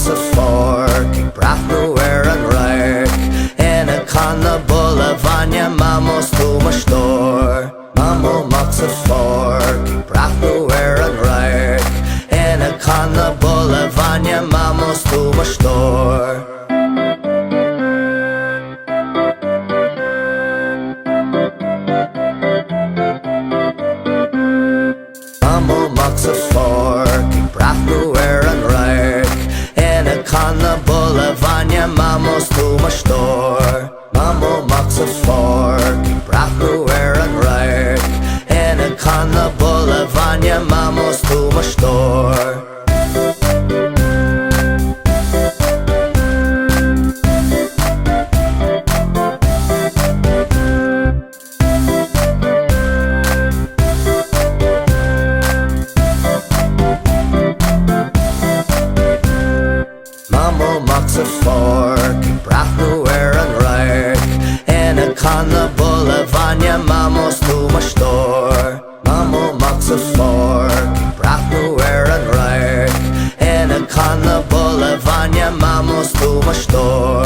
maakt ze vork, ik bracht nu weer een rijk. En ik kan de bullen van je mamos toe me stoor. Mamo maakt ze vork, ik bracht nu weer een rijk. En ik kan de bullen van je mamos toe me stoor. Mamo maakt ze vork, ik bracht nu weer een rijk. En ik kan de bullen van je mamos toe me stoor. Mamo maakt ze vork, ik bracht nu weer een rijk. En ik kan de bullen van je mamos toe me stoor. Mamo maakt ze vork, ik bracht nu weer een rijk. En ik kan de bullen van je mamos toe me stoor. Mamo maakt ze vork, ik bracht nu weer een rijk. En ik kan de bullen van je mamos toe me stoor.